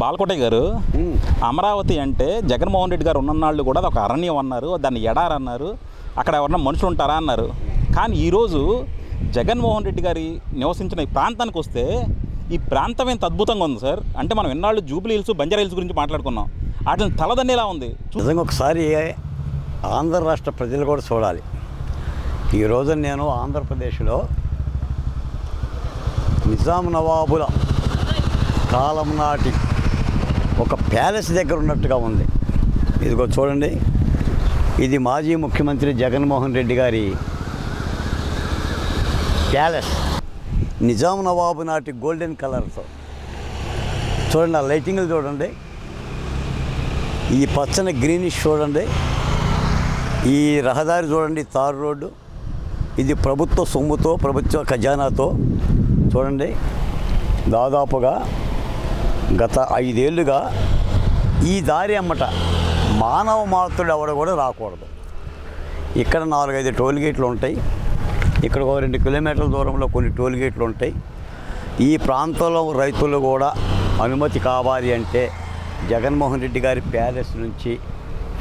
బాలకోటయ్య గారు, అమరావతి అంటే జగన్మోహన్ రెడ్డి గారు ఉన్ననాళ్ళు కూడా అది ఒక అరణ్యం అన్నారు, దాన్ని ఎడారి అన్నారు, అక్కడ ఎవరన్నా మనుషులు ఉంటారా అన్నారు. కానీ ఈరోజు జగన్మోహన్ రెడ్డి గారి నివసించిన ఈ ప్రాంతానికి వస్తే ఈ ప్రాంతం ఎంత అద్భుతంగా ఉంది సార్. అంటే మనం ఎన్నాళ్ళు జూబ్లీ హిల్స్, బంజారా హిల్స్ గురించి మాట్లాడుకున్నాం, వాటిని తలదన్నేలా ఉంది. నిజంగా ఒకసారి ఆంధ్ర రాష్ట్ర ప్రజలు కూడా చూడాలి. ఈరోజు నేను ఆంధ్రప్రదేశ్లో నిజాం నవాబుల కాలం నాటి ఒక ప్యాలెస్ దగ్గర ఉన్నట్టుగా ఉంది. ఇదిగో చూడండి, ఇది మాజీ ముఖ్యమంత్రి జగన్మోహన్ రెడ్డి గారి ప్యాలెస్. నిజాం నవాబు నాటి గోల్డెన్ కలర్తో చూడండి, ఆ లైటింగ్లు చూడండి, ఈ పచ్చని గ్రీనిష్ చూడండి, ఈ రహదారి చూడండి, తారు రోడ్డు. ఇది ప్రభుత్వ సొమ్ముతో, ప్రభుత్వ ఖజానాతో చూడండి. దాదాపుగా గత 5 ఏళ్ళుగా ఈ దారి అమ్మట మానవ మాత్రుడు ఎవడ కూడా రాకూడదు. ఇక్కడ 4-5 టోల్ గేట్లు ఉంటాయి. ఇక్కడ 2 కిలోమీటర్ల దూరంలో కొన్ని టోల్ గేట్లు ఉంటాయి. ఈ ప్రాంతంలో రైతులు కూడా అనుమతి కావాలి అంటే జగన్మోహన్ రెడ్డి గారి ప్యాలెస్ నుంచి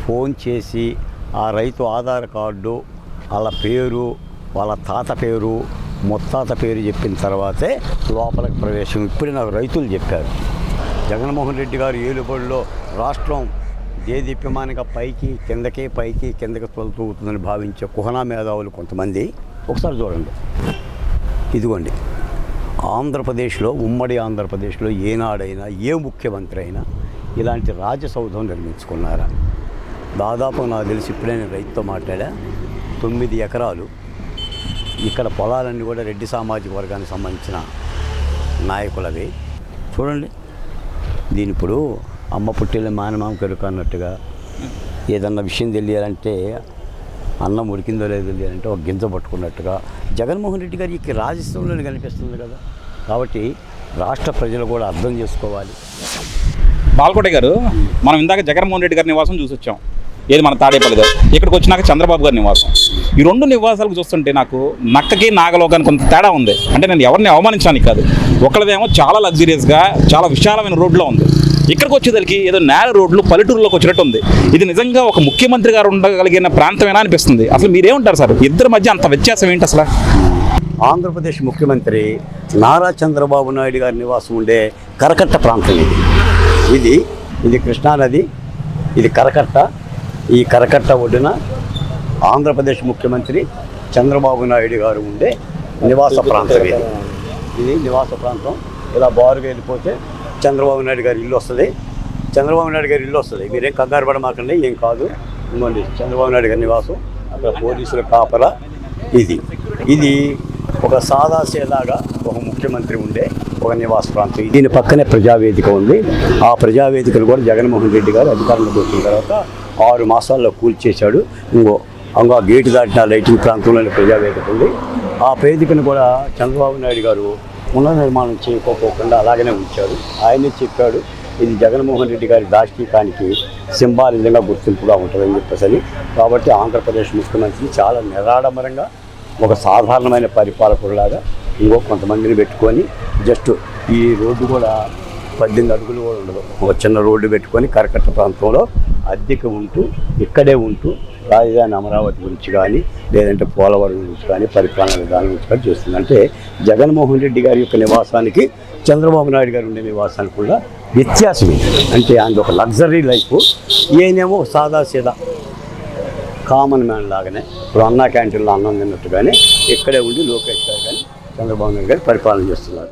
ఫోన్ చేసి ఆ రైతు ఆధార్ కార్డు, వాళ్ళ పేరు, వాళ్ళ తాత పేరు, ముత్తాత పేరు చెప్పిన తర్వాతే లోపలికి ప్రవేశం. ఇప్పుడే నాకు రైతులు చెప్పారు. జగన్మోహన్ రెడ్డి గారు ఏలుబడిలో రాష్ట్రం దేదీప్యమానంగా పైకి కిందకి తొలుతూగుతుందని భావించే కుహనా మేధావులు కొంతమంది ఒకసారి చూడండి. ఇదిగోండి, ఆంధ్రప్రదేశ్లో, ఉమ్మడి ఆంధ్రప్రదేశ్లో ఏనాడైనా ఏ ముఖ్యమంత్రి అయినా ఇలాంటి రాజసౌధం నిర్మించుకున్నారా? దాదాపు నాకు తెలిసి ఇప్పుడే నేను రైతుతో మాట్లాడా, 9 ఎకరాలు. ఇక్కడ పొలాలన్నీ కూడా రెడ్డి సామాజిక వర్గానికి సంబంధించిన నాయకులవి. చూడండి, దీని ఇప్పుడు అమ్మ పుట్టిన మానమామ కెరుక అన్నట్టుగా ఏదన్నా విషయం తెలియాలంటే, అన్నం ఉడికిందో లేదో తెలియాలంటే ఒక గింజ పట్టుకున్నట్టుగా జగన్మోహన్ రెడ్డి గారికి రాజస్థానంలో కనిపిస్తుంది కదా. కాబట్టి రాష్ట్ర ప్రజలు కూడా అర్థం చేసుకోవాలి. బాలకోటయ్య గారు, మనం ఇందాక జగన్మోహన్ రెడ్డి గారి నివాసం చూసి వచ్చాం, ఏది మన తాడేపల్లి గారు. ఇక్కడికి వచ్చినాక చంద్రబాబు గారి నివాసం. ఈ 2 నివాసాలకు చూస్తుంటే నాకు నక్కకి నాగలోకానికి కొంత తేడా ఉంది. అంటే నేను ఎవరిని అవమానించడానికి కాదు, ఒకళ్ళదేమో చాలా లగ్జరియస్గా చాలా విశాలమైన రోడ్లో ఉంది, ఇక్కడికి వచ్చేదానికి ఏదో నేల రోడ్లు పల్లెటూరులోకి వచ్చినట్టు ఉంది. ఇది నిజంగా ఒక ముఖ్యమంత్రి గారు ఉండగలిగిన ప్రాంతమేనా అనిపిస్తుంది. అసలు మీరేమంటారు సార్, ఇద్దరి మధ్య అంత వ్యత్యాసం ఏంటి అసలు? ఆంధ్రప్రదేశ్ ముఖ్యమంత్రి నారా చంద్రబాబు నాయుడు గారి నివాసం ఉండే కరకట్ట ప్రాంతం ఇది కృష్ణానది, ఇది కరకట్ట. ఈ కరకట్ట ఒడ్డున ఆంధ్రప్రదేశ్ ముఖ్యమంత్రి చంద్రబాబు నాయుడు గారు ఉండే నివాస ప్రాంతం. ఇది నివాస ప్రాంతం. ఇలా బారుగా వెళ్ళిపోతే చంద్రబాబు నాయుడు గారి ఇల్లు వస్తుంది. మీరేం కంగారు పడమాకండి, ఏం కాదు. ఇంకోండి చంద్రబాబు నాయుడు గారి నివాసం, అక్కడ పోలీసుల కాపలా. ఇది ఒక సాదాసేలాగా ఒక ముఖ్యమంత్రి ఉండే ఒక నివాస ప్రాంతం. దీని పక్కనే ప్రజావేదిక ఉంది. ఆ ప్రజావేదికను కూడా జగన్మోహన్ రెడ్డి గారు అధికారంలోకి వచ్చిన తర్వాత 6 మాసాల్లో కూల్చేశాడు. ఇంకో గేటు దాటిన లైటింగ్ ప్రాంతంలోని ప్రజావేదిక ఉంది. ఆ వేదికను కూడా చంద్రబాబు నాయుడు గారు పునర్నిర్మాణం చేయకపోకుండా అలాగనే ఉంచారు. ఆయనే చెప్పాడు, ఇది జగన్మోహన్ రెడ్డి గారి దాష్టీకానికి సింబాలిజంగా గుర్తింపుగా ఉంటుందని చెప్పేసి. కాబట్టి ఆంధ్రప్రదేశ్ ముఖ్యమంత్రి చాలా నిరాడంబరంగా ఒక సాధారణమైన పరిపాలకుడిలాగా కొంతమందిని పెట్టుకొని, జస్ట్ ఈ రోడ్డు కూడా 18 అడుగులు కూడా ఉండదు, ఒక చిన్న రోడ్డు పెట్టుకొని కరకట్ట ప్రాంతంలో అద్దెకి ఉంటూ, ఇక్కడే ఉంటూ రాజధాని అమరావతి గురించి కానీ, లేదంటే పోలవరం గురించి కానీ, పరిపాలన విధానం గురించి కానీ చేస్తుంది. అంటే జగన్మోహన్ రెడ్డి గారి యొక్క నివాసానికి చంద్రబాబు నాయుడు గారు ఉండే నివాసానికి కూడా వ్యత్యాసం ఏంటి అంటే, ఆయన ఒక లగ్జరీ లైఫ్, ఈయనేమో సాదాసీదా కామన్ మ్యాన్ లాగానే, ఇప్పుడు అన్నా క్యాంటీన్లో అన్నం తిన్నట్టుగానే ఇక్కడే ఉండి లోకేష్ గారు కానీ చంద్రబాబు నాయుడు గారు పరిపాలన చేస్తున్నారు.